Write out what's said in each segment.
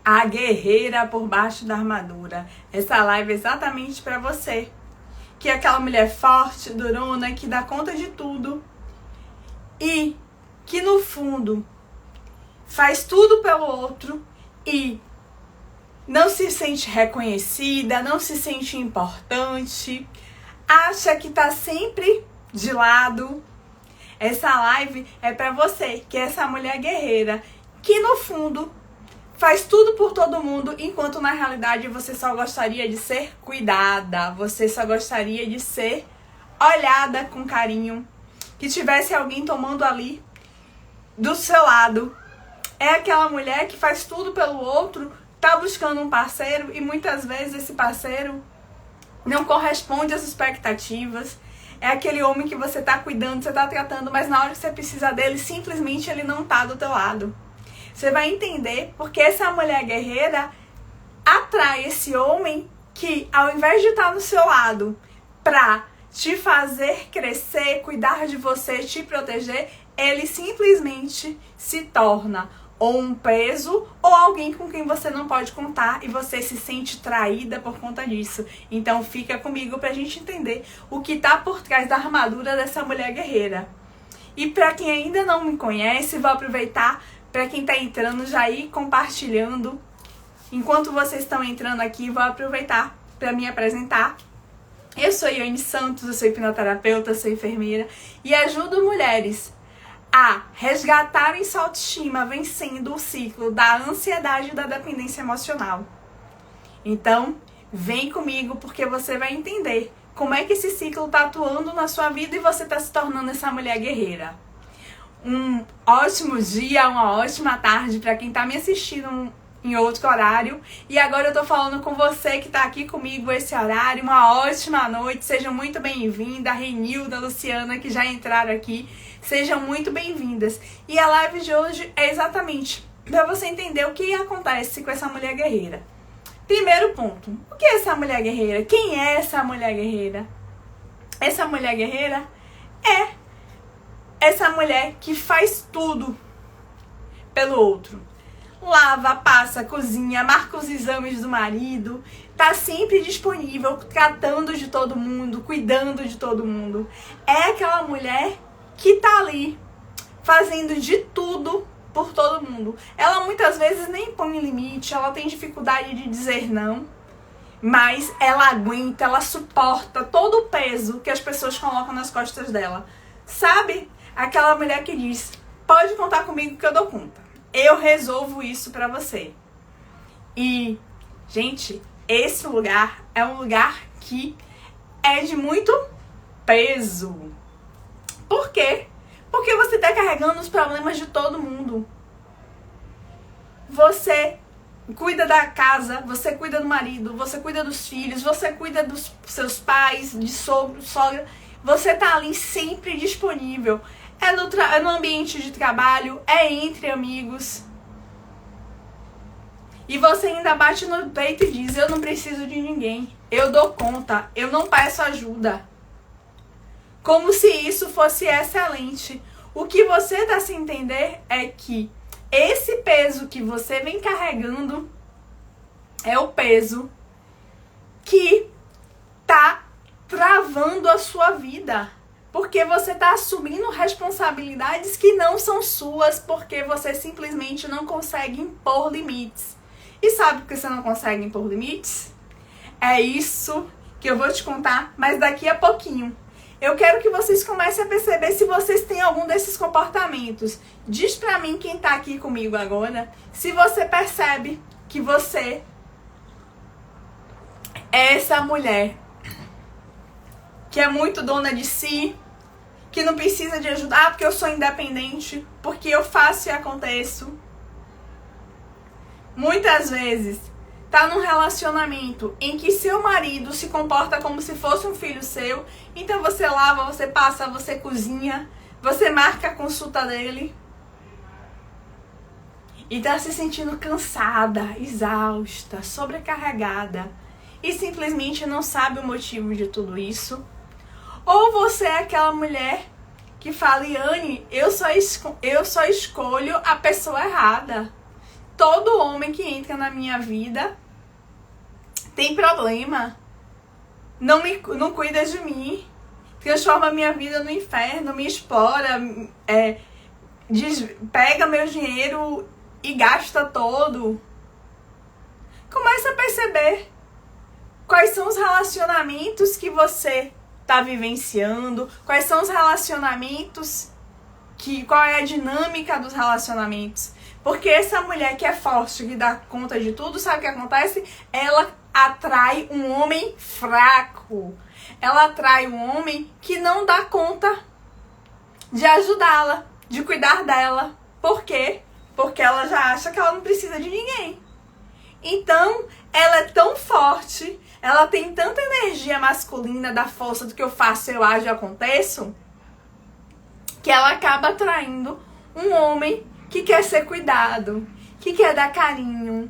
A guerreira por baixo da armadura. Essa live é exatamente para você. Que é aquela mulher forte, durona, que dá conta de tudo. E que no fundo faz tudo pelo outro e não se sente reconhecida, não se sente importante, acha que tá sempre de lado. Essa live é para você, que é essa mulher guerreira, que no fundo faz tudo por todo mundo, enquanto na realidade você só gostaria de ser cuidada, você só gostaria de ser olhada com carinho, que tivesse alguém tomando ali do seu lado. É aquela mulher que faz tudo pelo outro, tá buscando um parceiro e muitas vezes esse parceiro não corresponde às expectativas. É aquele homem que você tá cuidando, você tá tratando, mas na hora que você precisa dele, simplesmente ele não tá do teu lado. Você vai entender porque essa mulher guerreira atrai esse homem que, ao invés de estar no seu lado pra te fazer crescer, cuidar de você, te proteger, ele simplesmente se torna ou um peso ou alguém com quem você não pode contar e você se sente traída por conta disso. Então fica comigo pra gente entender o que tá por trás da armadura dessa mulher guerreira. E pra quem ainda não me conhece, vou aproveitar para quem tá entrando já ir compartilhando. Enquanto vocês estão entrando aqui, vou aproveitar para me apresentar. Eu sou Iane Santos, eu sou hipnoterapeuta, sou enfermeira e ajudo mulheres a resgatarem sua autoestima vencendo o ciclo da ansiedade e da dependência emocional. Então, vem comigo porque você vai entender como é que esse ciclo tá atuando na sua vida e você tá se tornando essa mulher guerreira. Um ótimo dia, uma ótima tarde para quem tá me assistindo em outro horário. E agora eu tô falando com você que tá aqui comigo esse horário. Uma ótima noite, sejam muito bem-vindas. Renilda, Luciana, que já entraram aqui, sejam muito bem-vindas. E a live de hoje é exatamente para você entender o que acontece com essa mulher guerreira. Primeiro ponto, o que é essa mulher guerreira? Quem é essa mulher guerreira? Essa mulher guerreira é essa mulher que faz tudo pelo outro. Lava, passa, cozinha, marca os exames do marido, tá sempre disponível, tratando de todo mundo, cuidando de todo mundo. É aquela mulher que tá ali, fazendo de tudo por todo mundo. Ela muitas vezes nem põe limite, ela tem dificuldade de dizer não, mas ela aguenta, ela suporta todo o peso que as pessoas colocam nas costas dela. Sabe? Aquela mulher que diz, pode contar comigo que eu dou conta. Eu resolvo isso pra você. E, gente, esse lugar é um lugar que é de muito peso. Por quê? Porque você tá carregando os problemas de todo mundo. Você cuida da casa, você cuida do marido, você cuida dos filhos, você cuida dos seus pais, de sogro, sogra. Você tá ali sempre disponível. É no ambiente de trabalho, é entre amigos. E você ainda bate no peito e diz, eu não preciso de ninguém. Eu dou conta, eu não peço ajuda. Como se isso fosse excelente. O que você dá a se entender é que esse peso que você vem carregando é o peso que tá travando a sua vida. Porque você está assumindo responsabilidades que não são suas, porque você simplesmente não consegue impor limites. E sabe por que você não consegue impor limites? É isso que eu vou te contar, mas daqui a pouquinho. Eu quero que vocês comecem a perceber se vocês têm algum desses comportamentos. Diz pra mim quem tá aqui comigo agora, se você percebe que você é essa mulher que é muito dona de si, que não precisa de ajudar porque eu sou independente, porque eu faço e aconteço. Muitas vezes tá num relacionamento em que seu marido se comporta como se fosse um filho seu, então você lava, você passa, você cozinha, você marca a consulta dele e tá se sentindo cansada, exausta, sobrecarregada e simplesmente não sabe o motivo de tudo isso. Ou você é aquela mulher que fala, Iane, eu só escolho a pessoa errada. todo homem que entra na minha vida tem problema. Não cuida de mim. Transforma a minha vida no inferno, me explora, pega meu dinheiro e gasta todo. Comece a perceber quais são os relacionamentos que você está vivenciando, quais são os relacionamentos, qual é a dinâmica dos relacionamentos. Porque essa mulher que é forte, que dá conta de tudo, sabe o que acontece? Ela atrai um homem fraco. Ela atrai um homem que não dá conta de ajudá-la, de cuidar dela. Por quê? Porque ela já acha que ela não precisa de ninguém. Então, ela é tão forte, ela tem tanta energia masculina da força do que eu faço, eu ajo e aconteço, que ela acaba atraindo um homem que quer ser cuidado, que quer dar carinho,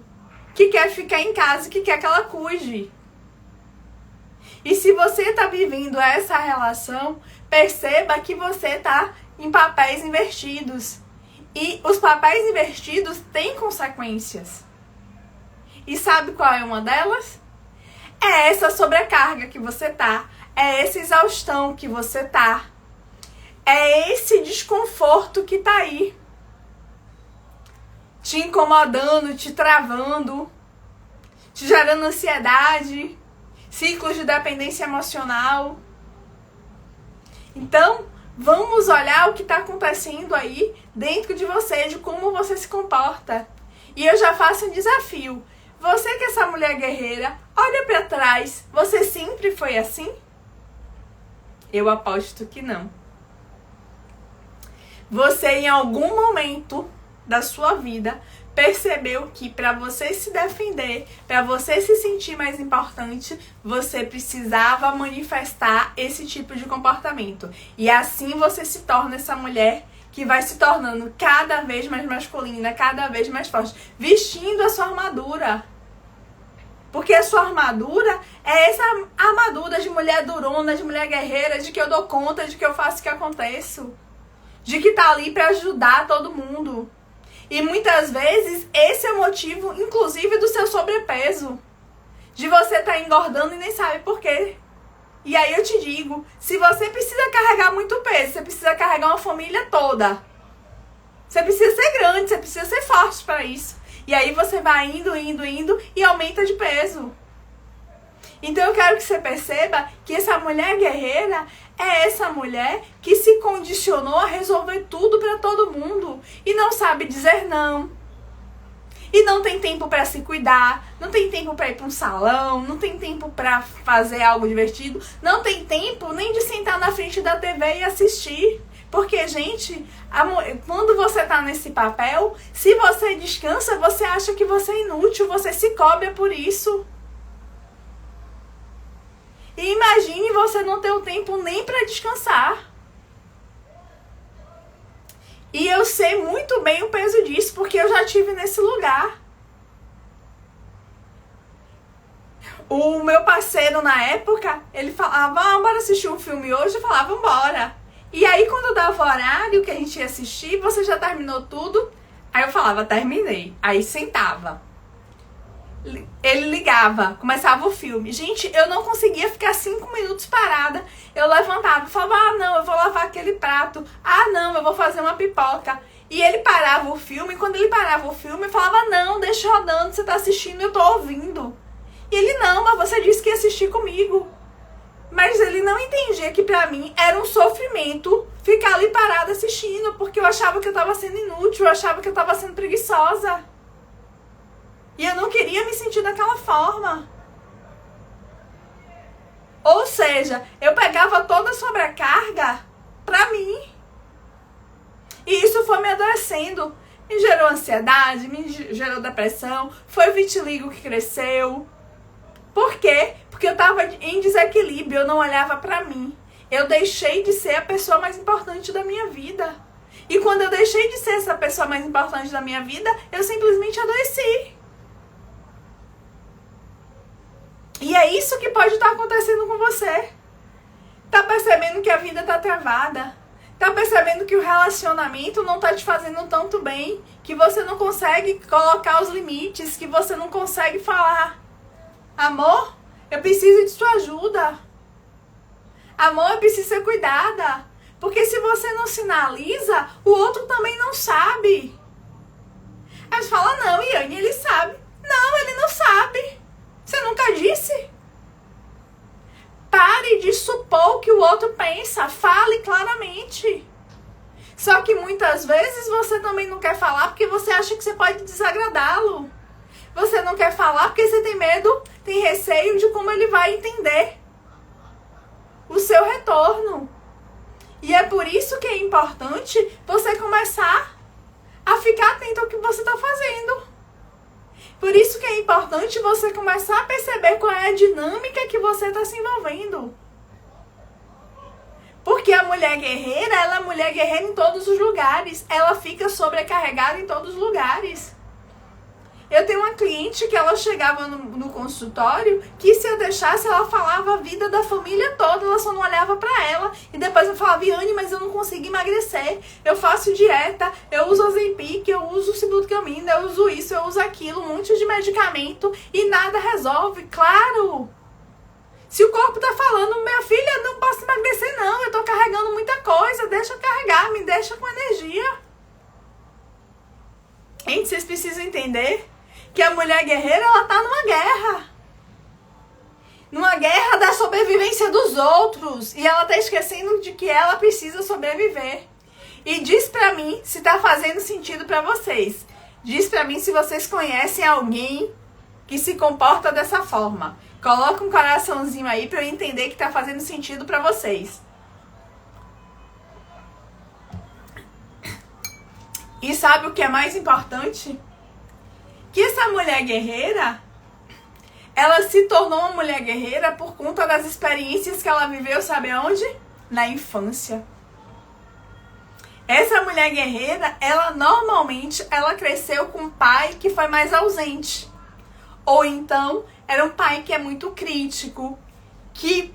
que quer ficar em casa, que quer que ela cuide. E se você está vivendo essa relação, perceba que você está em papéis invertidos. E os papéis invertidos têm consequências. E sabe qual é uma delas? É essa sobrecarga que você tá. É essa exaustão que você tá. É esse desconforto que tá aí. Te incomodando, te travando, te gerando ansiedade, ciclos de dependência emocional. Então, vamos olhar o que está acontecendo aí dentro de você, de como você se comporta. E eu já faço um desafio. Você que é essa mulher guerreira, olha para trás. Você sempre foi assim? Eu aposto que não. Você em algum momento da sua vida percebeu que para você se defender, para você se sentir mais importante, você precisava manifestar esse tipo de comportamento. E assim você se torna essa mulher que vai se tornando cada vez mais masculina, cada vez mais forte, vestindo a sua armadura. Porque a sua armadura é essa armadura de mulher durona, de mulher guerreira, de que eu dou conta, de que eu faço o que aconteço, de que tá ali para ajudar todo mundo. E muitas vezes esse é o motivo, inclusive, do seu sobrepeso. De você estar engordando e nem sabe por quê. E aí eu te digo, se você precisa carregar muito peso, você precisa carregar uma família toda. Você precisa ser grande, você precisa ser forte para isso. E aí você vai indo e aumenta de peso. Então eu quero que você perceba que essa mulher guerreira é essa mulher que se condicionou a resolver tudo para todo mundo e não sabe dizer não. E não tem tempo para se cuidar, não tem tempo para ir para um salão, não tem tempo para fazer algo divertido, não tem tempo nem de sentar na frente da TV e assistir. Porque, gente, quando você tá nesse papel, se você descansa, você acha que você é inútil, você se cobra por isso. E imagine você não ter o tempo nem para descansar. E eu sei muito bem o peso disso, porque eu já estive nesse lugar. O meu parceiro na época, ele falava, bora assistir um filme hoje? Eu falava, bora. E aí quando dava o horário que a gente ia assistir, você já terminou tudo? Aí eu falava, terminei. Aí sentava. Ele ligava, começava o filme. Gente, eu não conseguia ficar 5 minutos parada. Eu levantava e falava, não, eu vou lavar aquele prato. Não, eu vou fazer uma pipoca. E ele parava o filme, e quando ele parava o filme, eu falava, não, deixa rodando, você tá assistindo, eu tô ouvindo. E ele, não, mas você disse que ia assistir comigo. Mas ele não entendia que pra mim era um sofrimento ficar ali parada assistindo, porque eu achava que eu tava sendo inútil, eu achava que eu tava sendo preguiçosa. E eu não queria me sentir daquela forma. Ou seja, eu pegava toda a sobrecarga pra mim. E isso foi me adoecendo. Me gerou ansiedade, me gerou depressão, foi o vitiligo que cresceu. Por quê? Porque eu tava em desequilíbrio, eu não olhava pra mim. Eu deixei de ser a pessoa mais importante da minha vida. E quando eu deixei de ser essa pessoa mais importante da minha vida, eu simplesmente adoeci. E é isso que pode estar acontecendo com você. Tá percebendo que a vida tá travada? Tá percebendo que o relacionamento não tá te fazendo tanto bem, que você não consegue colocar os limites, que você não consegue falar: amor, eu preciso de sua ajuda. Amor, eu preciso ser cuidada. Porque se você não sinaliza, o outro também não sabe. Aí você fala: não, Yane, ele sabe. Não, ele não sabe. Você nunca disse? Pare de supor o que o outro pensa. Fale claramente. Só que muitas vezes você também não quer falar porque você acha que você pode desagradá-lo. Você não quer falar porque você tem medo, tem receio de como ele vai entender o seu retorno. E é por isso que é importante você começar a ficar atento ao que você está fazendo. Por isso que é importante você começar a perceber qual é a dinâmica que você está se envolvendo. Porque a mulher guerreira, ela é mulher guerreira em todos os lugares. Ela fica sobrecarregada em todos os lugares. Eu tenho uma cliente que ela chegava no consultório, que se eu deixasse, ela falava a vida da família toda, ela só não olhava pra ela. E depois eu falava: Yane, mas eu não consigo emagrecer, eu faço dieta, eu uso Ozempic, eu uso Sibutramina, eu uso isso, eu uso aquilo, um monte de medicamento e nada resolve. Claro! Se o corpo tá falando: minha filha, não posso emagrecer não, eu tô carregando muita coisa, deixa eu carregar, me deixa com energia. Gente, vocês precisam entender que a mulher guerreira, ela tá numa guerra. Numa guerra da sobrevivência dos outros. E ela tá esquecendo de que ela precisa sobreviver. E diz pra mim se tá fazendo sentido pra vocês. Diz pra mim se vocês conhecem alguém que se comporta dessa forma. Coloca um coraçãozinho aí pra eu entender que tá fazendo sentido pra vocês. E sabe o que é mais importante? Que essa mulher guerreira, ela se tornou uma mulher guerreira por conta das experiências que ela viveu, sabe aonde? Na infância. Essa mulher guerreira, ela normalmente, ela cresceu com um pai que foi mais ausente. Ou então, era um pai que é muito crítico, que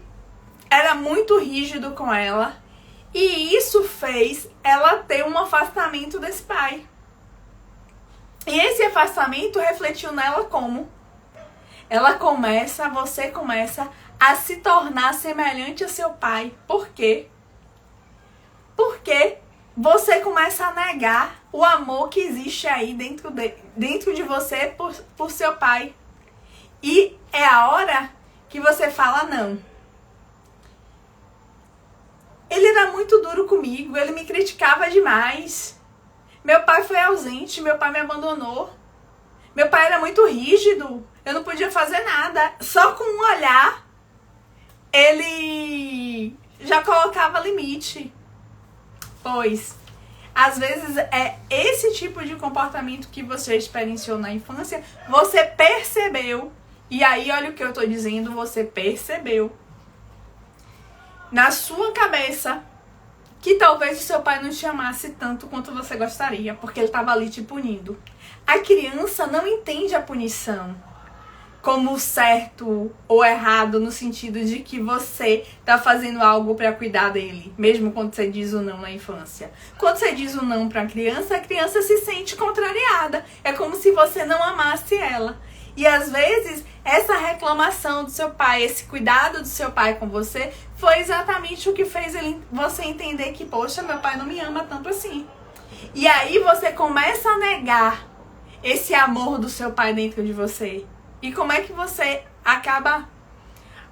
era muito rígido com ela. E isso fez ela ter um afastamento desse pai. E esse afastamento refletiu nela como? Você começa a se tornar semelhante a seu pai. Por quê? Porque você começa a negar o amor que existe aí dentro de você por seu pai. E é a hora que você fala: não. Ele era muito duro comigo, ele me criticava demais. Meu pai foi ausente, meu pai me abandonou. Meu pai era muito rígido, eu não podia fazer nada. Só com um olhar, ele já colocava limite. Pois, às vezes é esse tipo de comportamento que você experienciou na infância, você percebeu. E aí, olha o que eu tô dizendo, você percebeu na sua cabeça que talvez o seu pai não te amasse tanto quanto você gostaria, porque ele estava ali te punindo. A criança não entende a punição como certo ou errado, no sentido de que você tá fazendo algo para cuidar dele, mesmo quando você diz o não na infância. Quando você diz o não para a criança se sente contrariada. É como se você não amasse ela. E às vezes, essa reclamação do seu pai, esse cuidado do seu pai com você, foi exatamente o que fez você entender que, poxa, meu pai não me ama tanto assim. E aí você começa a negar esse amor do seu pai dentro de você. E como é que você acaba...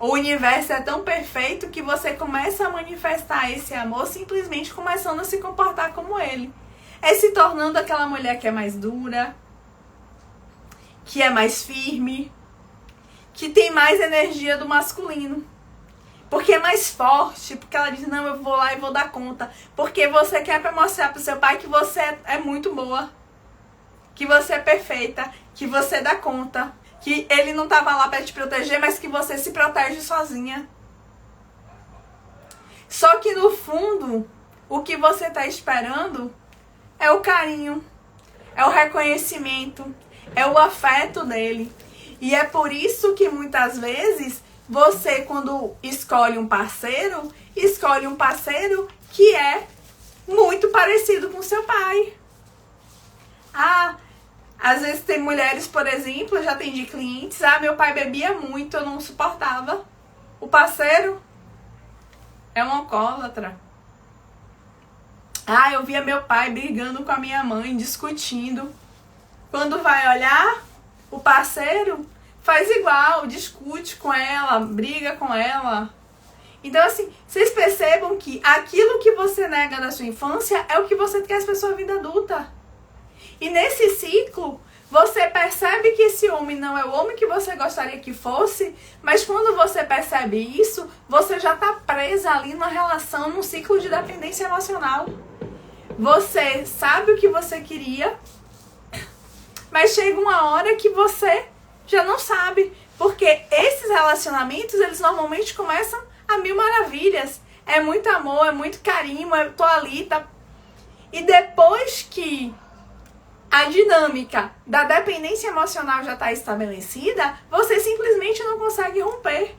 O universo é tão perfeito que você começa a manifestar esse amor simplesmente começando a se comportar como ele. É se tornando aquela mulher que é mais dura, que é mais firme, que tem mais energia do masculino. Porque é mais forte, porque ela diz: não, eu vou lá e vou dar conta. Porque você quer mostrar pro seu pai que você é muito boa, que você é perfeita, que você dá conta, que ele não tava lá pra te proteger, mas que você se protege sozinha. Só que no fundo, o que você tá esperando é o carinho, é o reconhecimento, é o afeto dele. E é por isso que muitas vezes você, quando escolhe um parceiro que é muito parecido com seu pai. Às vezes tem mulheres, por exemplo, eu já atendi clientes, meu pai bebia muito, eu não suportava. O parceiro é um alcoólatra. Eu via meu pai brigando com a minha mãe, discutindo. Quando vai olhar, o parceiro faz igual, discute com ela, briga com ela. Então, assim, vocês percebam que aquilo que você nega da sua infância é o que você quer para sua vida adulta. E nesse ciclo, você percebe que esse homem não é o homem que você gostaria que fosse, mas quando você percebe isso, você já está presa ali numa relação, num ciclo de dependência emocional. Você sabe o que você queria, mas chega uma hora que você já não sabe. Porque esses relacionamentos, eles normalmente começam a mil maravilhas. É muito amor, é muito carinho, eu tô ali, tá? E depois que a dinâmica da dependência emocional já está estabelecida, você simplesmente não consegue romper.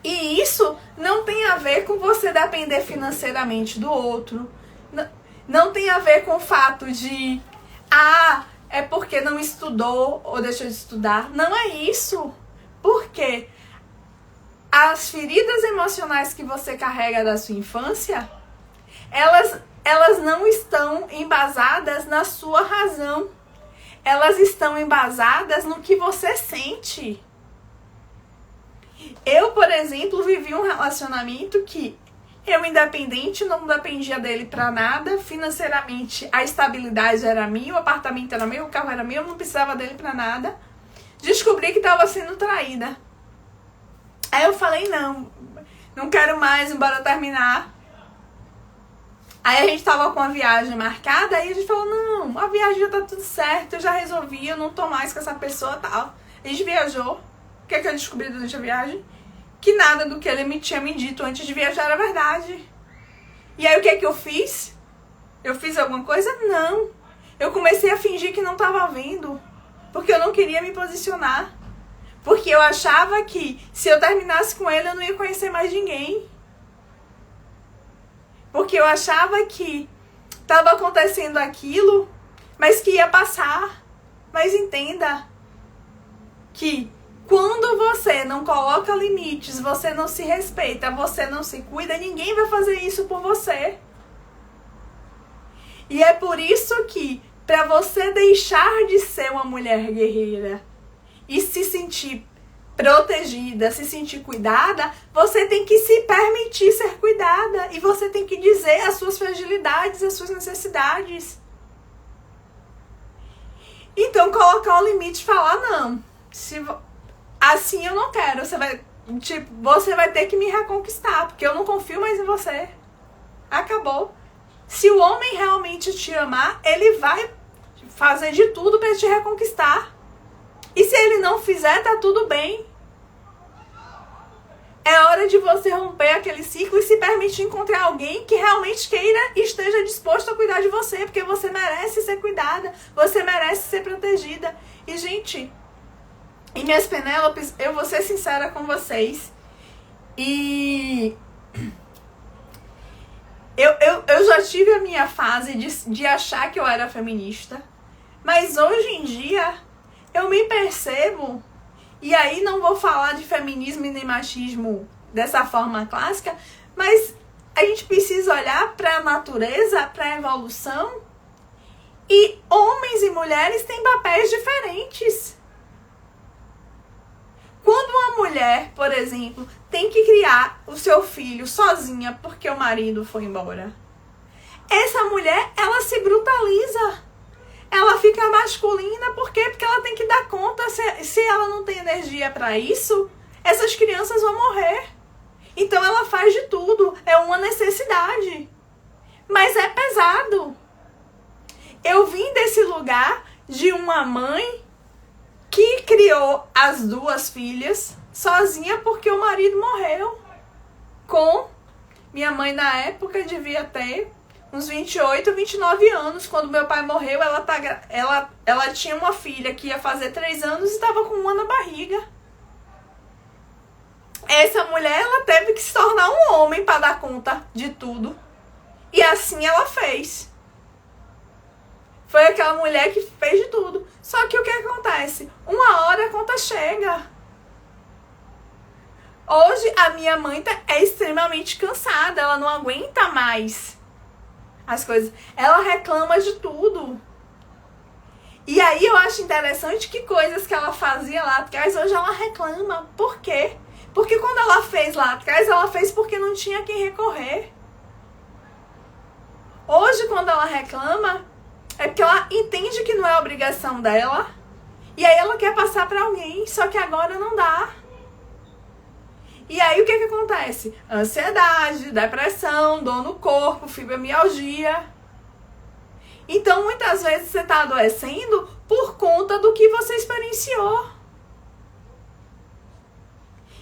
E isso não tem a ver com você depender financeiramente do outro. Não tem a ver com o fato de é porque não estudou ou deixou de estudar. Não é isso. Porque as feridas emocionais que você carrega da sua infância, elas não estão embasadas na sua razão. Elas estão embasadas no que você sente. Eu, por exemplo, vivi um relacionamento que eu, independente, não dependia dele pra nada. Financeiramente, a estabilidade era minha, o apartamento era meu, o carro era meu, eu não precisava dele pra nada. Descobri que estava sendo traída. Aí eu falei, não quero mais, bora terminar. Aí a gente tava com a viagem marcada, aí a gente falou, não, a viagem já tá tudo certo, eu já resolvi, eu não tô mais com essa pessoa e tal. A gente viajou. O que é que eu descobri durante a viagem? Que nada do que ele me tinha me dito antes de viajar era verdade. E aí o que é que eu fiz? Eu fiz alguma coisa? Não. Eu comecei a fingir que não tava vendo, porque eu não queria me posicionar. Porque eu achava que se eu terminasse com ele, eu não ia conhecer mais ninguém. Porque eu achava que estava acontecendo aquilo, mas que ia passar. Mas entenda que quando você não coloca limites, você não se respeita, você não se cuida, ninguém vai fazer isso por você. E é por isso que, para você deixar de ser uma mulher guerreira e se sentir protegida, se sentir cuidada, você tem que se permitir ser cuidada. E você tem que dizer as suas fragilidades, as suas necessidades. Então, colocar o limite e falar, não. Assim eu não quero. Você vai ter que me reconquistar, porque eu não confio mais em você. Acabou. Se o homem realmente te amar, ele vai fazer de tudo para te reconquistar. E se ele não fizer, tá tudo bem. É hora de você romper aquele ciclo e se permitir encontrar alguém que realmente queira e esteja disposto a cuidar de você, porque você merece ser cuidada, você merece ser protegida. E, gente, e minhas Penélopes, eu vou ser sincera com vocês. E eu já tive a minha fase de achar que eu era feminista, mas hoje em dia eu me percebo, e aí não vou falar de feminismo e nem machismo dessa forma clássica, mas a gente precisa olhar para a natureza, para a evolução, e homens e mulheres têm papéis diferentes. Quando uma mulher, por exemplo, tem que criar o seu filho sozinha porque o marido foi embora, essa mulher, ela se brutaliza. Ela fica masculina, por quê? Porque ela tem que dar conta, se ela não tem energia para isso, essas crianças vão morrer. Então ela faz de tudo, é uma necessidade. Mas é pesado. Eu vim desse lugar de uma mãe que criou as duas filhas sozinha porque o marido morreu. Minha mãe na época devia ter uns 28, 29 anos. Quando meu pai morreu, ela tinha uma filha que ia fazer 3 anos e estava com uma na barriga. Essa mulher, ela teve que se tornar um homem para dar conta de tudo. E assim ela fez. Foi aquela mulher que fez de tudo. Só que o que acontece? Uma hora a conta chega. Hoje a minha mãe é extremamente cansada. Ela não aguenta mais as coisas. Ela reclama de tudo. E aí eu acho interessante que coisas que ela fazia lá atrás, hoje ela reclama. Por quê? Porque quando ela fez lá atrás, ela fez porque não tinha quem recorrer. Hoje, quando ela reclama, é porque ela entende que não é obrigação dela. E aí ela quer passar para alguém, só que agora não dá. E aí o que acontece? Ansiedade, depressão, dor no corpo, fibromialgia. Então, muitas vezes você está adoecendo por conta do que você experienciou.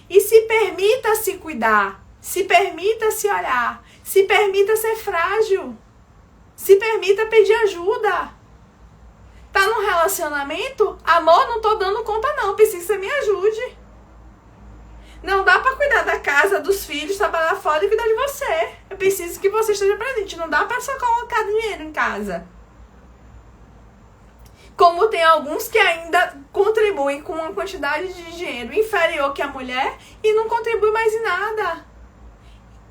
E se permita se cuidar, se permita se olhar, se permita ser frágil, se permita pedir ajuda. Tá num relacionamento? Amor, não tô dando conta não, preciso que você me ajude. Não dá pra cuidar da casa, dos filhos, trabalhar fora e cuidar de você. Eu preciso que você esteja presente. Não dá pra só colocar dinheiro em casa. Como tem alguns que ainda contribuem com uma quantidade de dinheiro inferior que a mulher e não contribui mais em nada.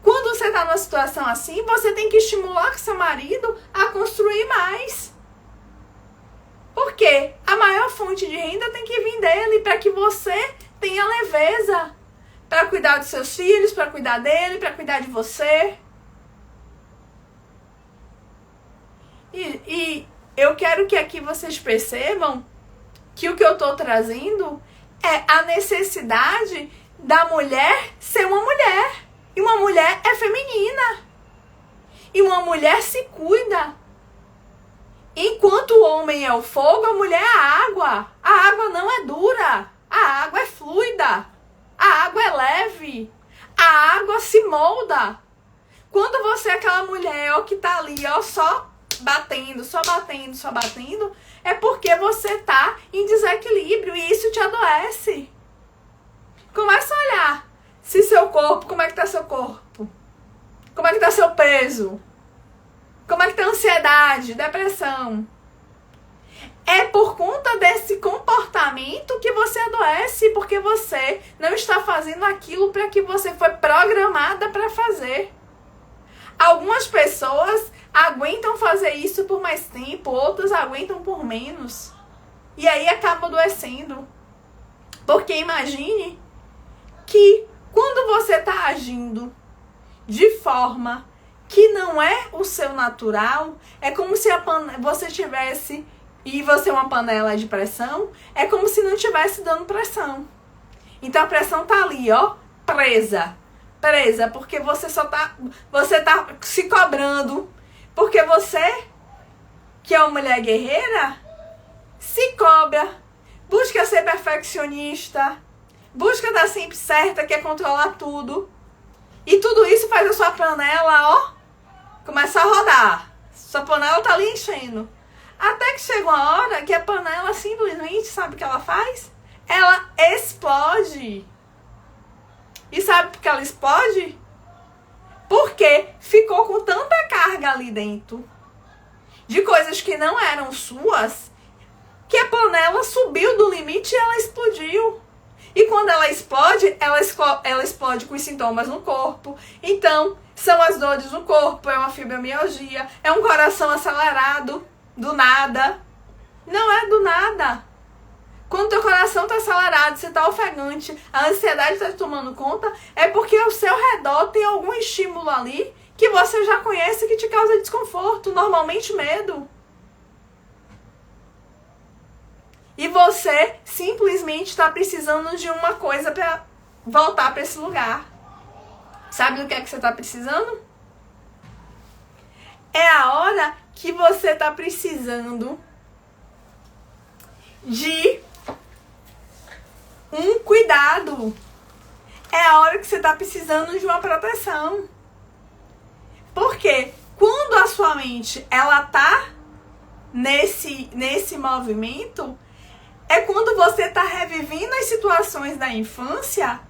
Quando você está numa situação assim, você tem que estimular seu marido a construir mais. Por quê? A maior fonte de renda tem que vir dele para que você tenha leveza. Para cuidar dos seus filhos, para cuidar dele, para cuidar de você. E eu quero que aqui vocês percebam que o que eu estou trazendo é a necessidade da mulher ser uma mulher. E uma mulher é feminina. E uma mulher se cuida. Enquanto o homem é o fogo, a mulher é a água. A água não é dura. A água é fluida. A água é leve. A água se molda. Quando você é aquela mulher ó, que tá ali ó, só batendo, é porque você tá em desequilíbrio e isso te adoece. Começa a olhar se seu corpo, como é que tá seu corpo? Como é que tá seu peso? Como é que tá a ansiedade, depressão? É por conta desse comportamento que você adoece, porque você não está fazendo aquilo para que você foi programada para fazer. Algumas pessoas aguentam fazer isso por mais tempo, outras aguentam por menos. E aí acaba adoecendo. Porque imagine que quando você está agindo de forma que não é o seu natural, é como se você tivesse, e você é uma panela de pressão, é como se não estivesse dando pressão. Então a pressão tá ali, ó, presa, porque você tá se cobrando, porque você, que é uma mulher guerreira, se cobra, busca ser perfeccionista, busca dar sempre certa, quer controlar tudo. E tudo isso faz a sua panela, ó, começar a rodar. Sua panela tá ali enchendo. Até que chega uma hora que a panela simplesmente, sabe o que ela faz? Ela explode. E sabe por que ela explode? Porque ficou com tanta carga ali dentro de coisas que não eram suas, que a panela subiu do limite e ela explodiu. E quando ela explode com os sintomas no corpo. Então, são as dores no corpo, é uma fibromialgia, é um coração acelerado, do nada. Não é do nada. Quando teu coração está acelerado, você está ofegante, a ansiedade está te tomando conta, é porque ao seu redor tem algum estímulo ali que você já conhece que te causa desconforto, normalmente medo. E você simplesmente está precisando de uma coisa para voltar para esse lugar. Sabe do que é que você está precisando? É a hora que você está precisando de um cuidado. É a hora que você está precisando de uma proteção. Porque quando a sua mente ela tá nesse movimento, é quando você está revivendo as situações da infância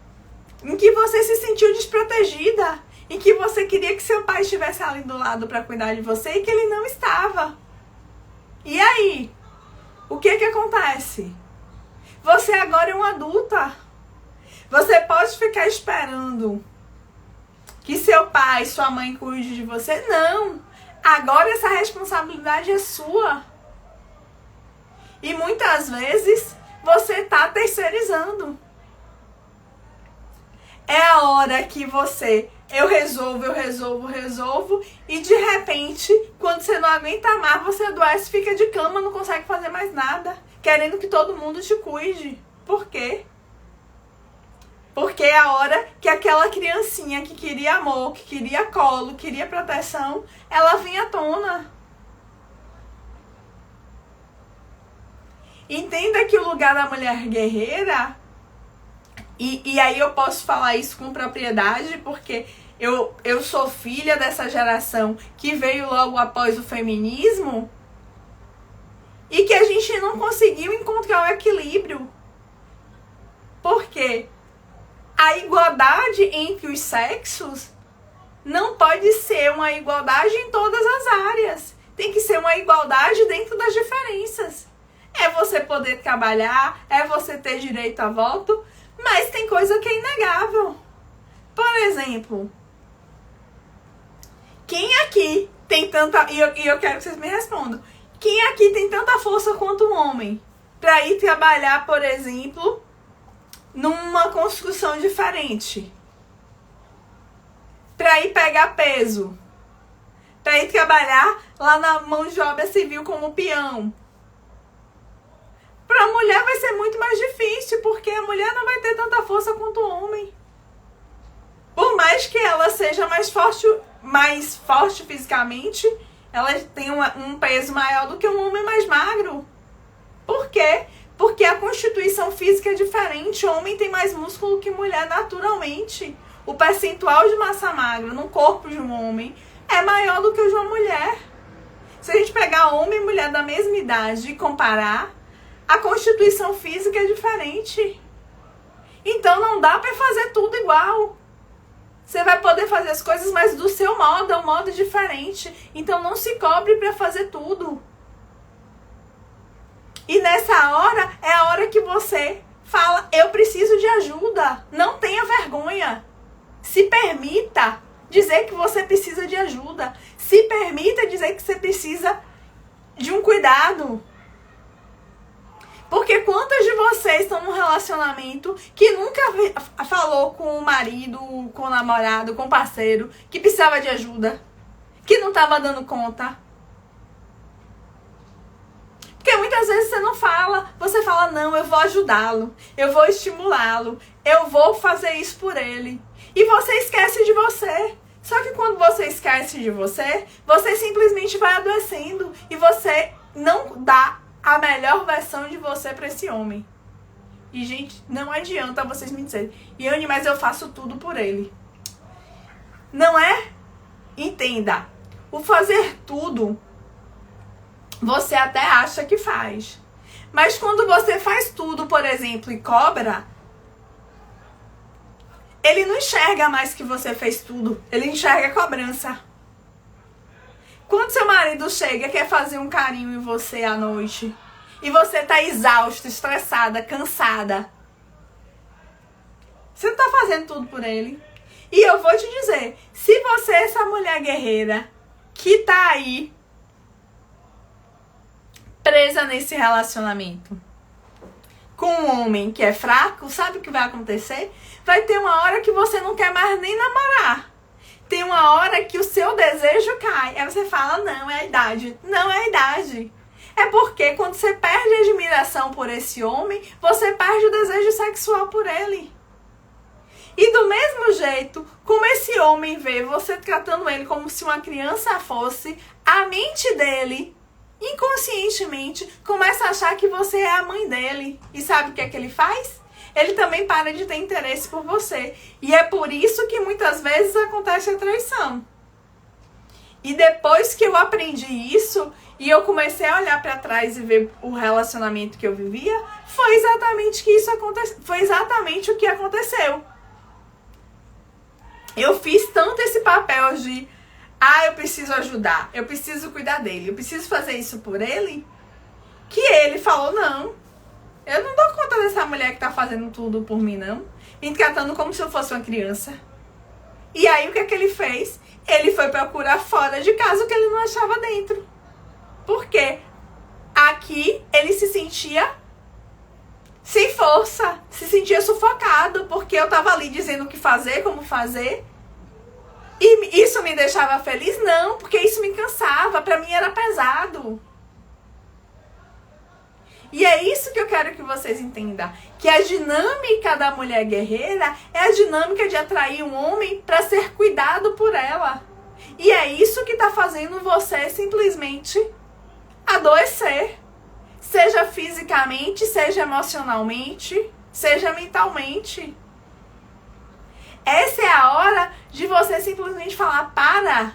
em que você se sentiu desprotegida, em que você queria que seu pai estivesse ali do lado para cuidar de você e que ele não estava. E aí? O que acontece? Você agora é uma adulta. Você pode ficar esperando que seu pai, sua mãe cuide de você? Não. Agora essa responsabilidade é sua. E muitas vezes você está terceirizando. É a hora que você, eu resolvo, e de repente, quando você não aguenta mais, você adoece, fica de cama, não consegue fazer mais nada, querendo que todo mundo te cuide. Por quê? Porque é a hora que aquela criancinha que queria amor, que queria colo, queria proteção, ela vem à tona. Entenda que o lugar da mulher guerreira, e aí eu posso falar isso com propriedade, porque eu sou filha dessa geração que veio logo após o feminismo e que a gente não conseguiu encontrar o equilíbrio. Por quê? A igualdade entre os sexos não pode ser uma igualdade em todas as áreas. Tem que ser uma igualdade dentro das diferenças. É você poder trabalhar, é você ter direito a voto, mas tem coisa que é inegável. Por exemplo, quem aqui tem tanta... E eu quero que vocês me respondam. Quem aqui tem tanta força quanto um homem para ir trabalhar, por exemplo, numa construção diferente? Para ir pegar peso? Para ir trabalhar lá na mão de obra civil como peão? Para a mulher vai ser muito mais difícil, porque a mulher não vai ter tanta força quanto o homem. Por mais que ela seja mais forte fisicamente, ela tem um peso maior do que um homem mais magro. Por quê? Porque a constituição física é diferente. O homem tem mais músculo que mulher naturalmente. O percentual de massa magra no corpo de um homem é maior do que o de uma mulher. Se a gente pegar homem e mulher da mesma idade e comparar, a constituição física é diferente. Então não dá para fazer tudo igual. Você vai poder fazer as coisas, mas do seu modo, é um modo diferente. Então não se cobre para fazer tudo. E nessa hora, é a hora que você fala, eu preciso de ajuda. Não tenha vergonha. Se permita dizer que você precisa de ajuda. Se permita dizer que você precisa de um cuidado. Porque quantas de vocês estão num relacionamento que nunca falou com o marido, com o namorado, com o parceiro, que precisava de ajuda, que não estava dando conta? Porque muitas vezes você não fala, você fala, não, eu vou ajudá-lo, eu vou estimulá-lo, eu vou fazer isso por ele. E você esquece de você. Só que quando você esquece de você, você simplesmente vai adoecendo e você não dá a melhor versão de você para esse homem. E, gente, não adianta vocês me dizerem, Yane, mas eu faço tudo por ele. Não é? Entenda. O fazer tudo, você até acha que faz. Mas quando você faz tudo, por exemplo, e cobra, ele não enxerga mais que você fez tudo. Ele enxerga a cobrança. Quando seu marido chega e quer fazer um carinho em você à noite, e você tá exausta, estressada, cansada, você não tá fazendo tudo por ele. E eu vou te dizer, se você é essa mulher guerreira que tá aí presa nesse relacionamento com um homem que é fraco, sabe o que vai acontecer? Vai ter uma hora que você não quer mais nem namorar. Tem uma hora que o seu desejo cai. Aí você fala, não, é a idade. Não é a idade. É porque quando você perde a admiração por esse homem, você perde o desejo sexual por ele. E do mesmo jeito, como esse homem vê você tratando ele como se uma criança fosse, a mente dele, inconscientemente, começa a achar que você é a mãe dele. E sabe o que é que ele faz? Ele também para de ter interesse por você. E é por isso que muitas vezes acontece a traição. E depois que eu aprendi isso, e eu comecei a olhar para trás e ver o relacionamento que eu vivia, foi exatamente o que aconteceu. Eu fiz tanto esse papel de, eu preciso ajudar, eu preciso cuidar dele, eu preciso fazer isso por ele, que ele falou, não, eu não dou conta dessa mulher que tá fazendo tudo por mim, não. Me tratando como se eu fosse uma criança. E aí o que é que ele fez? Ele foi procurar fora de casa o que ele não achava dentro. Por quê? Aqui ele se sentia sem força, se sentia sufocado, porque eu tava ali dizendo o que fazer, como fazer. E isso me deixava feliz? Não, porque isso me cansava, pra mim era pesado. E é isso que eu quero que vocês entendam, que a dinâmica da mulher guerreira é a dinâmica de atrair um homem para ser cuidado por ela. E é isso que está fazendo você simplesmente adoecer. Seja fisicamente, seja emocionalmente, seja mentalmente. Essa é a hora de você simplesmente falar, para,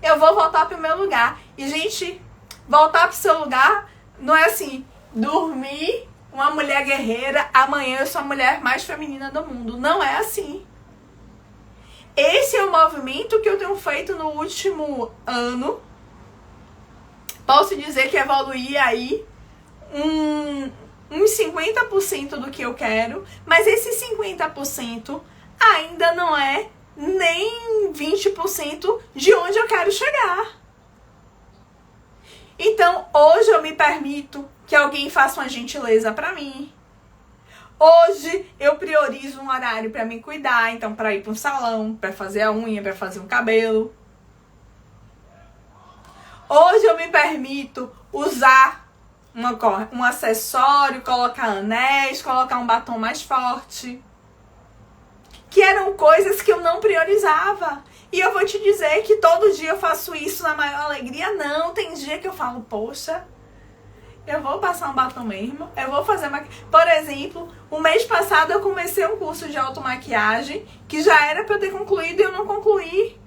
eu vou voltar para o meu lugar. E, gente, voltar para o seu lugar não é assim, dormir, uma mulher guerreira, amanhã eu sou a mulher mais feminina do mundo. Não é assim. Esse é o movimento que eu tenho feito no último ano. Posso dizer que evoluí aí uns 50% do que eu quero, mas esse 50% ainda não é nem 20% de onde eu quero chegar. Então, hoje eu me permito que alguém faça uma gentileza pra mim. Hoje eu priorizo um horário pra me cuidar, então pra ir pra um salão, pra fazer a unha, pra fazer um cabelo. Hoje eu me permito usar um acessório, colocar anéis, colocar um batom mais forte. Que eram coisas que eu não priorizava. E eu vou te dizer que todo dia eu faço isso na maior alegria. Não, tem dia que eu falo, poxa, eu vou passar um batom mesmo, eu vou fazer maquiagem. Por exemplo, o mês passado eu comecei um curso de automaquiagem que já era pra eu ter concluído e eu não concluí.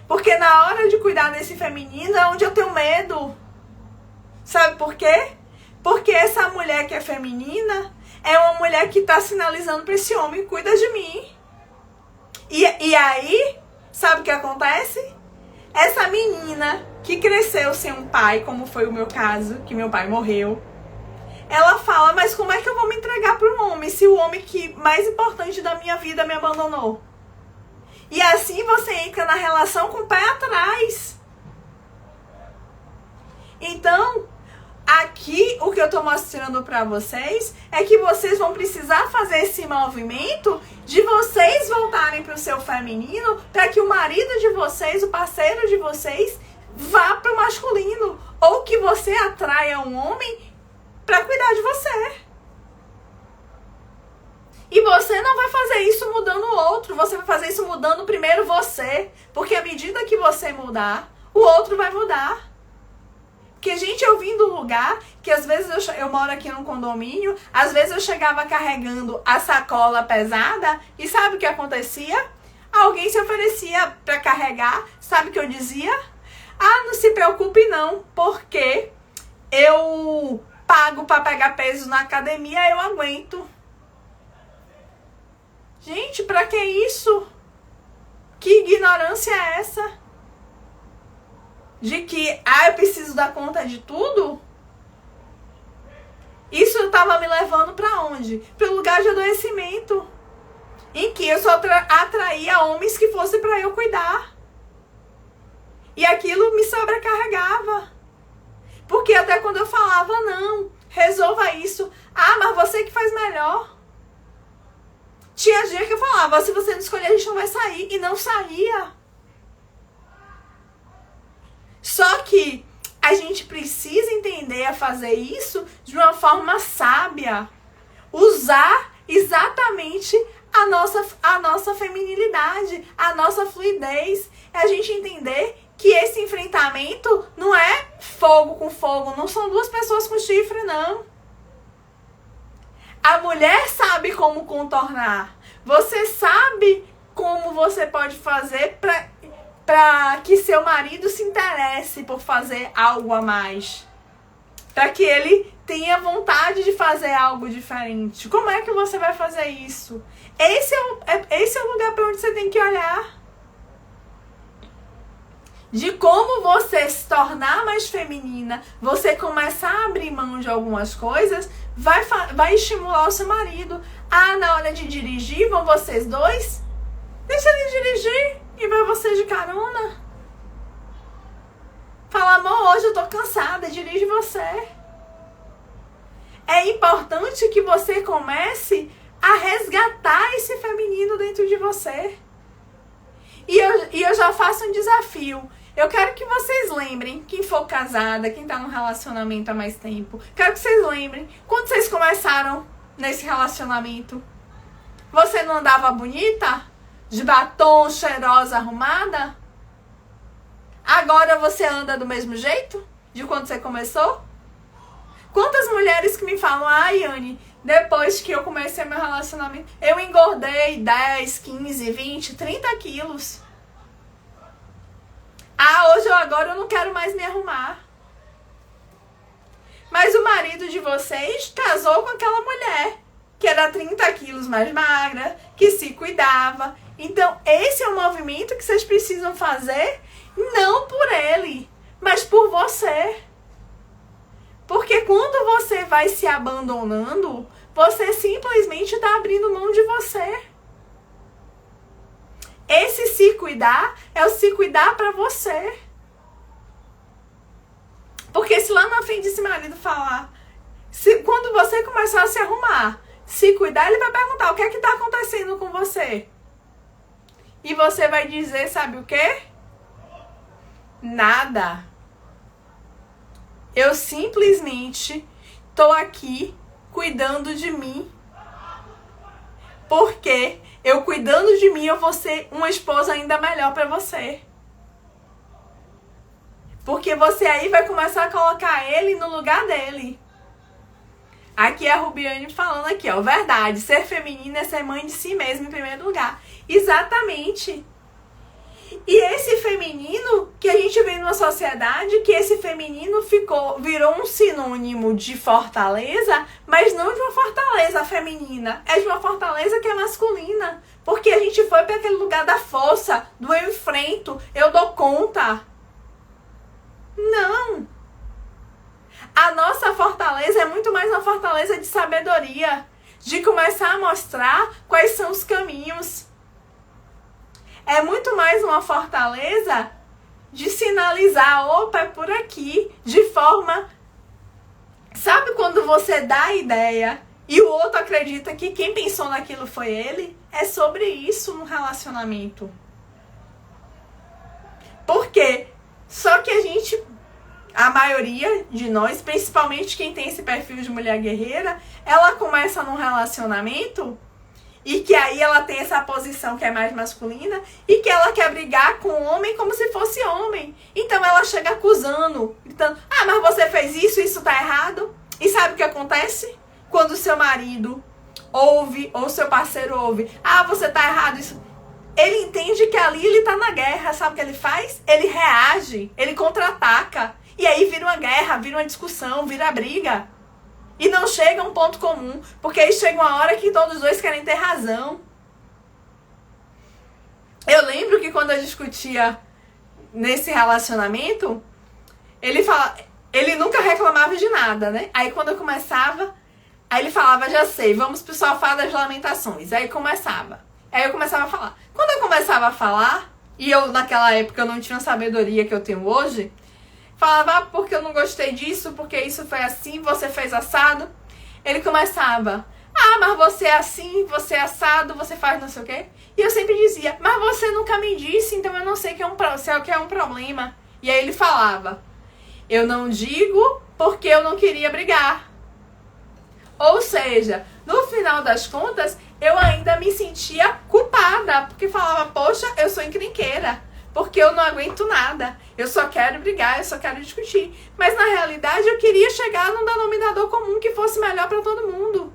Porque na hora de cuidar desse feminino é onde eu tenho medo. Sabe por quê? Porque essa mulher que é feminina é uma mulher que tá sinalizando pra esse homem, cuida de mim. E aí, sabe o que acontece? Essa menina que cresceu sem um pai, como foi o meu caso, que meu pai morreu, ela fala, mas como é que eu vou me entregar para um homem se o homem que mais importante da minha vida me abandonou? E assim você entra na relação com o pé atrás. Então, aqui o que eu tô mostrando para vocês é que vocês vão precisar fazer esse movimento de vocês voltarem para o seu feminino, para que o marido de vocês, o parceiro de vocês, vá para o masculino, ou que você atraia um homem para cuidar de você. E você não vai fazer isso mudando o outro, você vai fazer isso mudando primeiro você, porque à medida que você mudar, o outro vai mudar. Porque, gente, eu vim do lugar que às vezes eu moro aqui num condomínio, às vezes eu chegava carregando a sacola pesada e sabe o que acontecia? Alguém se oferecia para carregar, sabe o que eu dizia? Não se preocupe não, porque eu pago para pegar peso na academia, eu aguento. Gente, pra que isso? Que ignorância é essa? De que, eu preciso dar conta de tudo? Isso estava me levando para onde? Para o lugar de adoecimento. Em que eu só atraía homens que fossem para eu cuidar. E aquilo me sobrecarregava. Porque até quando eu falava, não, resolva isso. Mas você que faz melhor. Tinha dia que eu falava, se você não escolher, a gente não vai sair. E não saía. Só que a gente precisa entender a fazer isso de uma forma sábia. Usar exatamente a nossa feminilidade, a nossa fluidez. É a gente entender que esse enfrentamento não é fogo com fogo, não são duas pessoas com chifre, não. A mulher sabe como contornar. Você sabe como você pode fazer para que seu marido se interesse por fazer algo a mais. Para que ele tenha vontade de fazer algo diferente. Como é que você vai fazer isso? Esse é o lugar para onde você tem que olhar. de como você se tornar mais feminina, você começar a abrir mão de algumas coisas, vai estimular o seu marido. Ah, na hora de dirigir, vão vocês dois? Deixa ele dirigir e vai você de carona. Fala, amor, hoje eu tô cansada, dirige você. É importante que você comece a resgatar esse feminino dentro de você. E eu já faço um desafio. Eu quero que vocês lembrem, quem for casada, quem tá num relacionamento há mais tempo, quero que vocês lembrem, quando vocês começaram nesse relacionamento, você não andava bonita? De batom, cheirosa, arrumada? Agora você anda do mesmo jeito? De quando você começou? Quantas mulheres que me falam, ai, Anne, depois que eu comecei meu relacionamento, eu engordei 10, 15, 20, 30 quilos. Ah, agora eu não quero mais me arrumar. Mas o marido de vocês casou com aquela mulher que era 30 quilos mais magra, que se cuidava. Então, esse é um movimento que vocês precisam fazer, não por ele, mas por você. Porque quando você vai se abandonando, você simplesmente está abrindo mão de você. Esse se cuidar é o se cuidar para você. Porque se lá na frente esse marido falar, quando você começar a se arrumar, se cuidar, ele vai perguntar o que é que está acontecendo com você. E você vai dizer, sabe o quê? Nada. Eu simplesmente tô aqui cuidando de mim. Porque eu cuidando de mim, eu vou ser uma esposa ainda melhor para você. Porque você aí vai começar a colocar ele no lugar dele. Aqui é a Rubiane falando aqui, ó. Verdade, ser feminina é ser mãe de si mesma em primeiro lugar. Exatamente. E esse feminino, que a gente vê numa sociedade, que esse feminino virou um sinônimo de fortaleza, mas não de uma fortaleza feminina. É de uma fortaleza que é masculina. Porque a gente foi para aquele lugar da força, do eu enfrento, eu dou conta. Não. A nossa fortaleza é muito mais uma fortaleza de sabedoria, de começar a mostrar quais são os caminhos. É muito mais uma fortaleza de sinalizar, opa, é por aqui, de forma... Sabe quando você dá a ideia e o outro acredita que quem pensou naquilo foi ele? É sobre isso no relacionamento. Por quê? Só que a maioria de nós, principalmente quem tem esse perfil de mulher guerreira, ela começa num relacionamento e que aí ela tem essa posição que é mais masculina e que ela quer brigar com o homem como se fosse homem. Então ela chega acusando, gritando, ah, mas você fez isso tá errado. E sabe o que acontece? Quando o seu marido ouve, ou seu parceiro ouve, ah, você tá errado, isso... Ele entende que ali ele tá na guerra, sabe o que ele faz? Ele reage, ele contra-ataca. E aí vira uma guerra, vira uma discussão, vira briga. E não chega a um ponto comum, porque aí chega uma hora que todos os dois querem ter razão. Eu lembro que quando eu discutia nesse relacionamento, ele nunca reclamava de nada, né? Aí quando eu começava, aí ele falava, já sei, vamos pro sofá das lamentações. Aí eu começava a falar. Quando eu começava a falar, e eu naquela época eu não tinha a sabedoria que eu tenho hoje, falava, porque eu não gostei disso, porque isso foi assim, você fez assado. Ele começava, mas você é assim, você é assado, você faz não sei o quê. E eu sempre dizia, mas você nunca me disse, então eu não sei se é o que é um problema. E aí ele falava, eu não digo porque eu não queria brigar. Ou seja, no final das contas, eu ainda me sentia culpada, porque falava, poxa, eu sou encrenqueira. Porque eu não aguento nada. Eu só quero brigar, eu só quero discutir. Mas na realidade eu queria chegar num denominador comum que fosse melhor para todo mundo.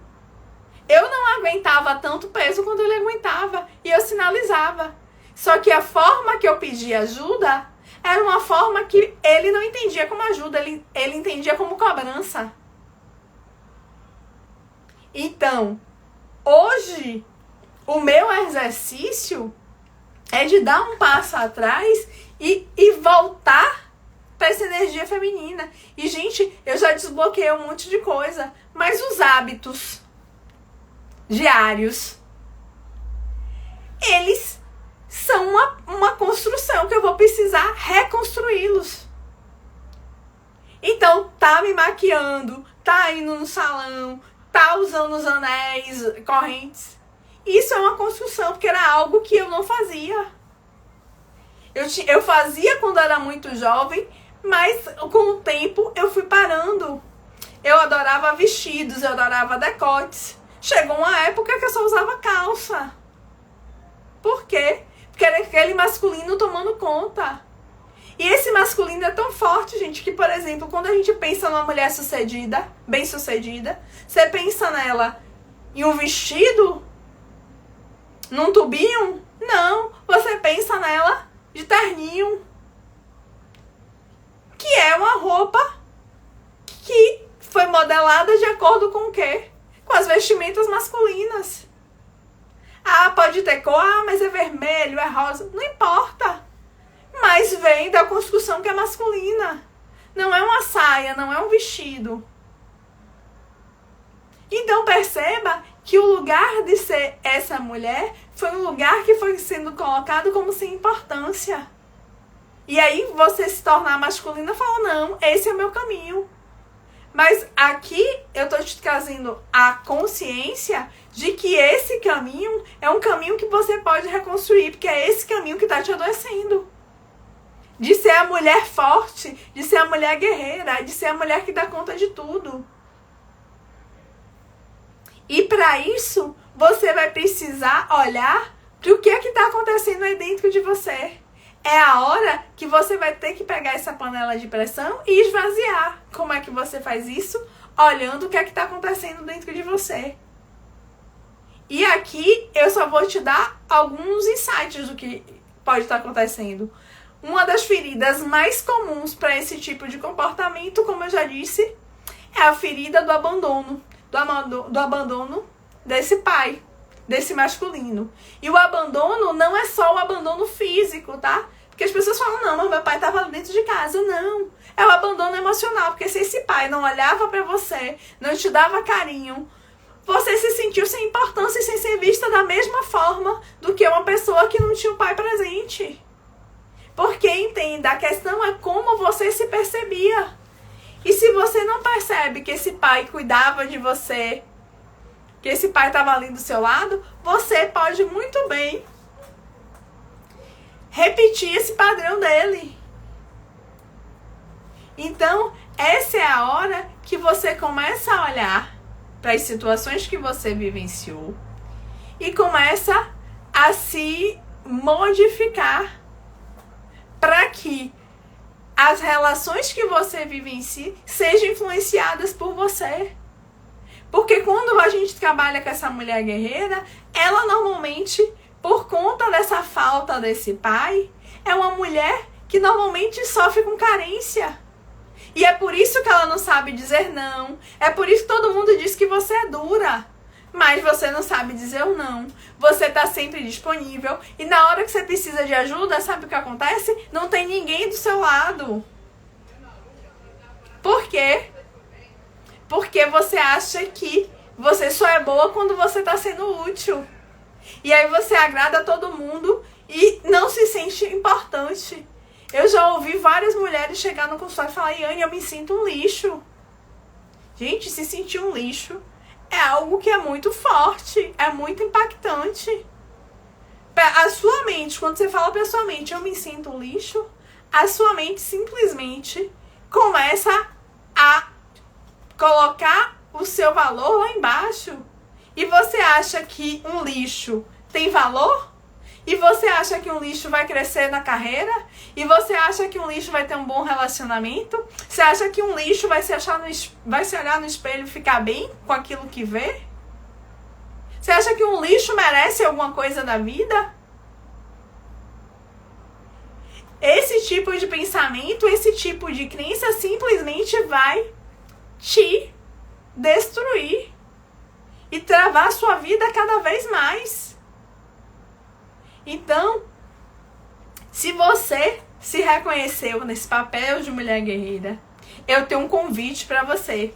Eu não aguentava tanto peso quanto ele aguentava. E eu sinalizava. Só que a forma que eu pedia ajuda era uma forma que ele não entendia como ajuda. Ele entendia como cobrança. Então, hoje, o meu exercício É de dar um passo atrás e voltar para essa energia feminina. E, gente, eu já desbloqueei um monte de coisa, mas os hábitos diários, eles são uma construção que eu vou precisar reconstruí-los. Então, tá me maquiando, tá indo no salão, tá usando os anéis, correntes. Isso é uma construção, porque era algo que eu não fazia. Eu fazia quando era muito jovem, mas com o tempo eu fui parando. Eu adorava vestidos, eu adorava decotes. Chegou uma época que eu só usava calça. Por quê? Porque era aquele masculino tomando conta. E esse masculino é tão forte, gente, que, por exemplo, quando a gente pensa numa mulher sucedida, bem-sucedida, você pensa nela em um vestido, num tubinho? Não, você pensa nela de terninho, que é uma roupa que foi modelada de acordo com o quê? Com as vestimentas masculinas. Ah, pode ter cor, mas é vermelho, é rosa, não importa. Mas vem da construção que é masculina. Não é uma saia, não é um vestido. Então perceba que o lugar de ser essa mulher foi um lugar que foi sendo colocado como sem importância. E aí você se tornar masculina e falar, não, esse é o meu caminho. Mas aqui eu estou te trazendo a consciência de que esse caminho é um caminho que você pode reconstruir, porque é esse caminho que está te adoecendo. De ser a mulher forte, de ser a mulher guerreira, de ser a mulher que dá conta de tudo. E para isso, você vai precisar olhar para o que é que está acontecendo aí dentro de você. É a hora que você vai ter que pegar essa panela de pressão e esvaziar. Como é que você faz isso? Olhando o que é que está acontecendo dentro de você. E aqui eu só vou te dar alguns insights do que pode estar acontecendo. Uma das feridas mais comuns para esse tipo de comportamento, como eu já disse, é a ferida do abandono. Do abandono desse pai, desse masculino. E o abandono não é só o abandono físico, tá? Porque as pessoas falam, não, mas meu pai estava dentro de casa. Não, é o abandono emocional. Porque se esse pai não olhava para você, não te dava carinho, você se sentiu sem importância e sem ser vista da mesma forma do que uma pessoa que não tinha o pai presente. Porque, entenda, a questão é como você se percebia. E se você não percebe que esse pai cuidava de você, que esse pai estava ali do seu lado, você pode muito bem repetir esse padrão dele. Então, essa é a hora que você começa a olhar para as situações que você vivenciou e começa a se modificar para que as relações que você vivencia sejam influenciadas por você. Porque quando a gente trabalha com essa mulher guerreira, ela normalmente, por conta dessa falta desse pai, é uma mulher que normalmente sofre com carência. E é por isso que ela não sabe dizer não. É por isso que todo mundo diz que você é dura. Mas você não sabe dizer o não. Você tá sempre disponível. E na hora que você precisa de ajuda, sabe o que acontece? Não tem ninguém do seu lado. Por quê? Porque você acha que você só é boa quando você tá sendo útil. E aí você agrada a todo mundo e não se sente importante. Eu já ouvi várias mulheres chegar no consultório e falar, Yane, eu me sinto um lixo. Gente, se sentir um lixo é algo que é muito forte, é muito impactante. A sua mente, quando você fala pra sua mente, eu me sinto um lixo, a sua mente simplesmente começa a colocar o seu valor lá embaixo. E você acha que um lixo tem valor? E você acha que um lixo vai crescer na carreira? E você acha que um lixo vai ter um bom relacionamento? Você acha que um lixo vai se olhar no espelho e ficar bem com aquilo que vê? Você acha que um lixo merece alguma coisa da vida? Esse tipo de pensamento, esse tipo de crença simplesmente vai te destruir e travar a sua vida cada vez mais. Então, Se você se reconheceu nesse papel de mulher guerreira, eu tenho um convite para você.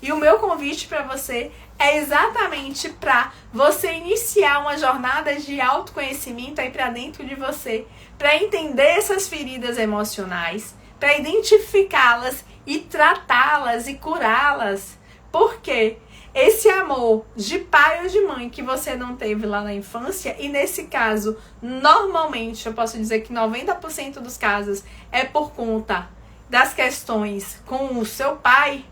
E o meu convite para você é exatamente para você iniciar uma jornada de autoconhecimento aí para dentro de você, para entender essas feridas emocionais, para identificá-las e tratá-las e curá-las. Por quê? Esse amor de pai ou de mãe que você não teve lá na infância, e nesse caso, normalmente, eu posso dizer que 90% dos casos é por conta das questões com o seu pai,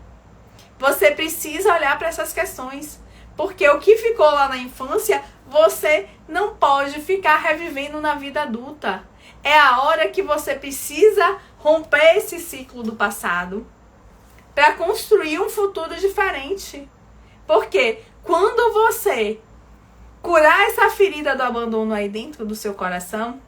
você precisa olhar para essas questões. Porque o que ficou lá na infância, você não pode ficar revivendo na vida adulta. É a hora que você precisa romper esse ciclo do passado para construir um futuro diferente. Porque quando você curar essa ferida do abandono aí dentro do seu coração,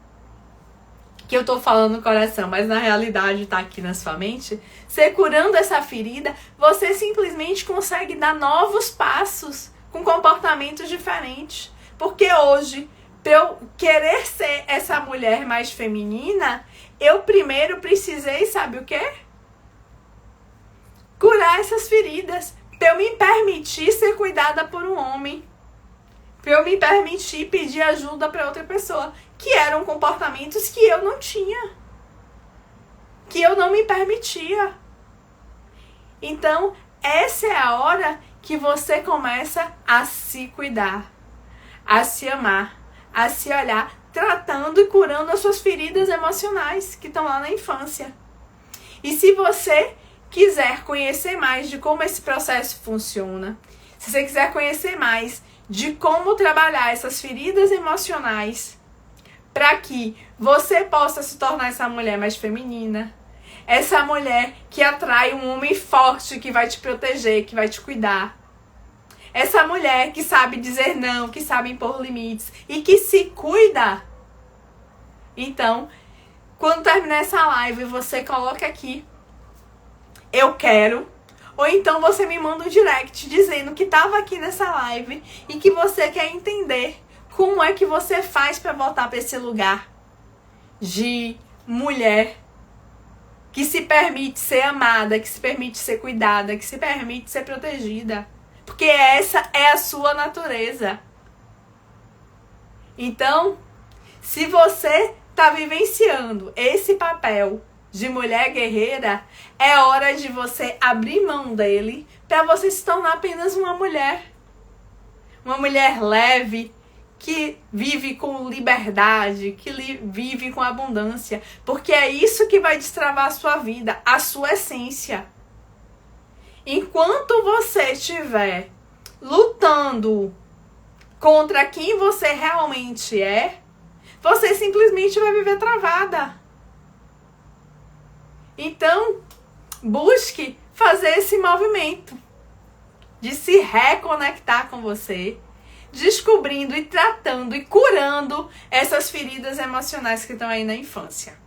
que eu tô falando coração, mas na realidade tá aqui na sua mente, você curando essa ferida, você simplesmente consegue dar novos passos com comportamentos diferentes. Porque hoje, para eu querer ser essa mulher mais feminina, eu primeiro precisei, sabe o quê? Curar essas feridas. Para eu me permitir ser cuidada por um homem. Para eu me permitir pedir ajuda para outra pessoa. Que eram comportamentos que eu não tinha. Que eu não me permitia. Então, essa é a hora que você começa a se cuidar. A se amar. A se olhar. Tratando e curando as suas feridas emocionais que estão lá na infância. E se você quiser conhecer mais de como esse processo funciona, se você quiser conhecer mais de como trabalhar essas feridas emocionais para que você possa se tornar essa mulher mais feminina, essa mulher que atrai um homem forte que vai te proteger, que vai te cuidar, essa mulher que sabe dizer não, que sabe impor limites e que se cuida. Então, quando terminar essa live, você coloca aqui eu quero, ou então você me manda um direct dizendo que estava aqui nessa live e que você quer entender como é que você faz para voltar para esse lugar de mulher que se permite ser amada, que se permite ser cuidada, que se permite ser protegida. Porque essa é a sua natureza. Então, se você está vivenciando esse papel de mulher guerreira, é hora de você abrir mão dele para você se tornar apenas uma mulher. Uma mulher leve, que vive com liberdade, que vive com abundância. Porque é isso que vai destravar a sua vida, a sua essência. Enquanto você estiver lutando contra quem você realmente é, você simplesmente vai viver travada. Então, busque fazer esse movimento de se reconectar com você, descobrindo e tratando e curando essas feridas emocionais que estão aí na infância.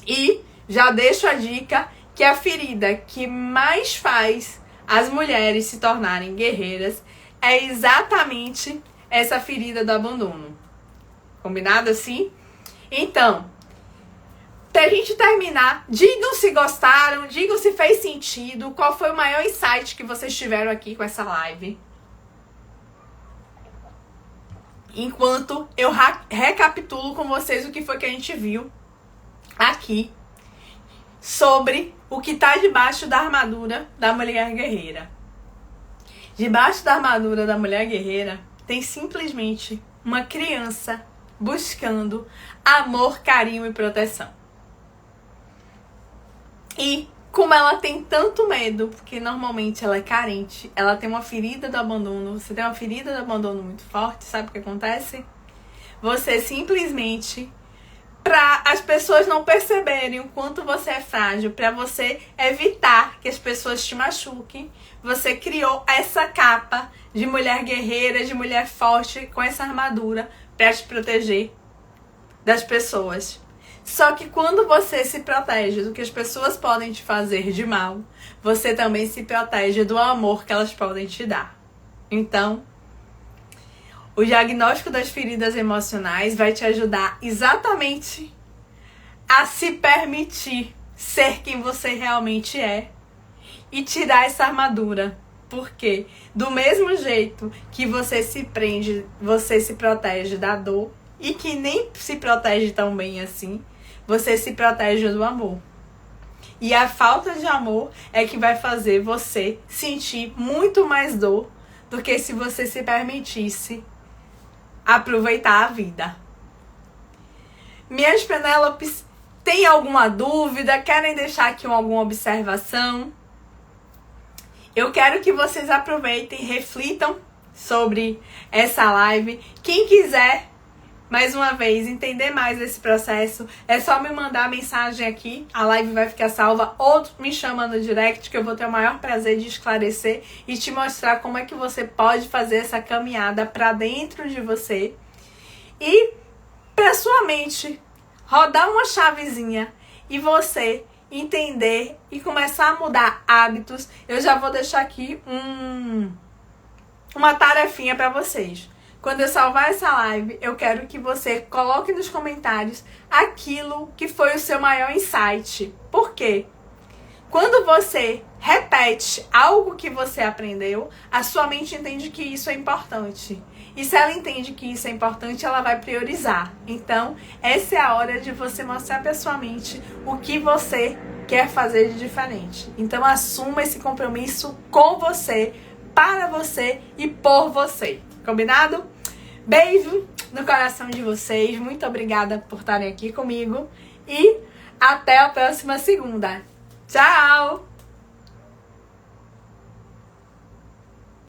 E já deixo a dica que a ferida que mais faz as mulheres se tornarem guerreiras é exatamente essa ferida do abandono. Combinado assim? Então, pra gente terminar, digam se gostaram, digam se fez sentido, qual foi o maior insight que vocês tiveram aqui com essa live. Enquanto eu recapitulo com vocês o que foi que a gente viu aqui sobre o que tá debaixo da armadura da mulher guerreira. Debaixo da armadura da mulher guerreira tem simplesmente uma criança buscando amor, carinho e proteção. E como ela tem tanto medo, porque normalmente ela é carente, ela tem uma ferida do abandono, você tem uma ferida do abandono muito forte, sabe o que acontece? Você simplesmente, para as pessoas não perceberem o quanto você é frágil, para você evitar que as pessoas te machuquem, você criou essa capa de mulher guerreira, de mulher forte, com essa armadura para te proteger das pessoas. Só que quando você se protege do que as pessoas podem te fazer de mal, você também se protege do amor que elas podem te dar. Então, O diagnóstico das feridas emocionais vai te ajudar exatamente a se permitir ser quem você realmente é e tirar essa armadura. Porque do mesmo jeito que você se prende, você se protege da dor e que nem se protege tão bem assim, você se protege do amor. E a falta de amor é que vai fazer você sentir muito mais dor do que se você se permitisse aproveitar a vida. Minhas Penélopes, tem alguma dúvida? Querem deixar aqui alguma observação? Eu quero que vocês aproveitem e reflitam sobre essa live. Quem quiser, mais uma vez, entender mais desse processo, é só me mandar mensagem aqui. A live vai ficar salva ou me chama no direct, que eu vou ter o maior prazer de esclarecer e te mostrar como é que você pode fazer essa caminhada para dentro de você e para sua mente rodar uma chavezinha e você entender e começar a mudar hábitos. Eu já vou deixar aqui uma tarefinha para vocês. Quando eu salvar essa live, eu quero que você coloque nos comentários aquilo que foi o seu maior insight. Por quê? Quando você repete algo que você aprendeu, a sua mente entende que isso é importante. E se ela entende que isso é importante, ela vai priorizar. Então, essa é a hora de você mostrar para sua mente o que você quer fazer de diferente. Então, assuma esse compromisso com você, para você e por você. Combinado? Beijo no coração de vocês. Muito obrigada por estarem aqui comigo. E até a próxima segunda. Tchau!